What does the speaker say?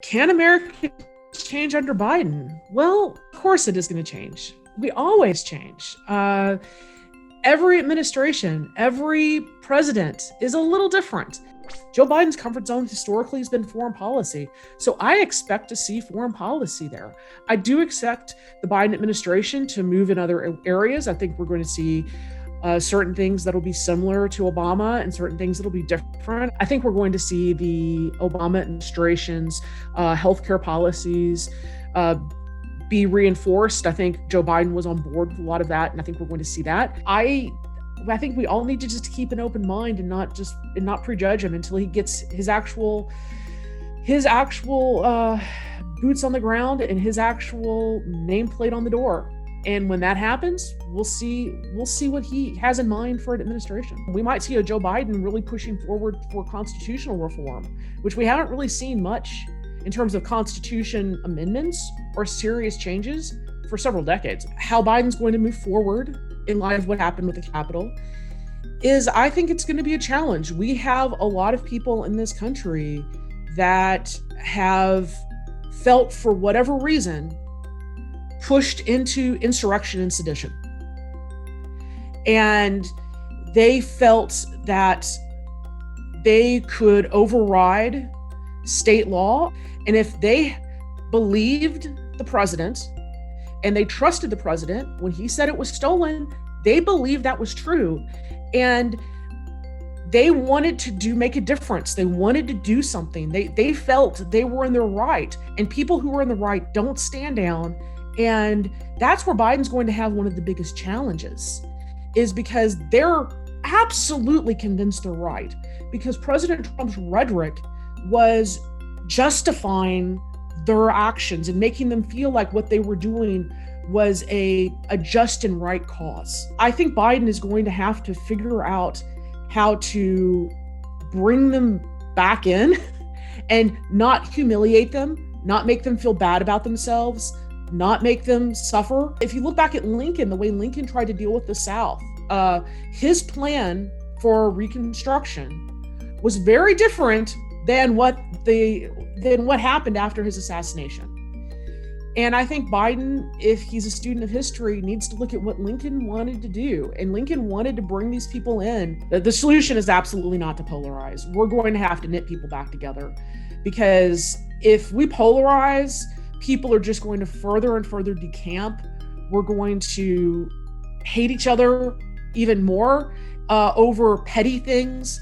Can America change under Biden? Well, of course it is going to change. We always change. Every administration, every president is a little different. Joe Biden's comfort zone historically has been foreign policy. So I expect to see foreign policy there. I do expect the Biden administration to move in other areas. I think we're going to see certain things that'll be similar to Obama and certain things that'll be different. I think we're going to see the Obama administration's healthcare policies be reinforced. I think Joe Biden was on board with a lot of that, and I think we're going to see that. I think we all need to just keep an open mind and not prejudge him until he gets his actual boots on the ground and his actual nameplate on the door. And when that happens, we'll see what he has in mind for an administration. We might see a Joe Biden really pushing forward for constitutional reform, which we haven't really seen much in terms of constitution amendments or serious changes for several decades. How Biden's going to move forward in light of what happened with the Capitol is, I think it's going to be a challenge. We have a lot of people in this country that have felt, for whatever reason, pushed into insurrection and sedition. And they felt that they could override state law. And if they believed the president and they trusted the president when he said it was stolen, they believed that was true. And they wanted to make a difference. They wanted to do something. They felt they were in their right. And people who are in the right don't stand down. And that's where Biden's going to have one of the biggest challenges, is because they're absolutely convinced they're right. Because President Trump's rhetoric was justifying their actions and making them feel like what they were doing was a just and right cause. I think Biden is going to have to figure out how to bring them back in and not humiliate them, not make them feel bad about themselves, not make them suffer. If you look back at Lincoln, the way Lincoln tried to deal with the South, his plan for Reconstruction was very different than what happened after his assassination. And I think Biden, if he's a student of history, needs to look at what Lincoln wanted to do. And Lincoln wanted to bring these people in. The solution is absolutely not to polarize. We're going to have to knit people back together, because if we polarize, people are just going to further and further decamp. We're going to hate each other even more over petty things.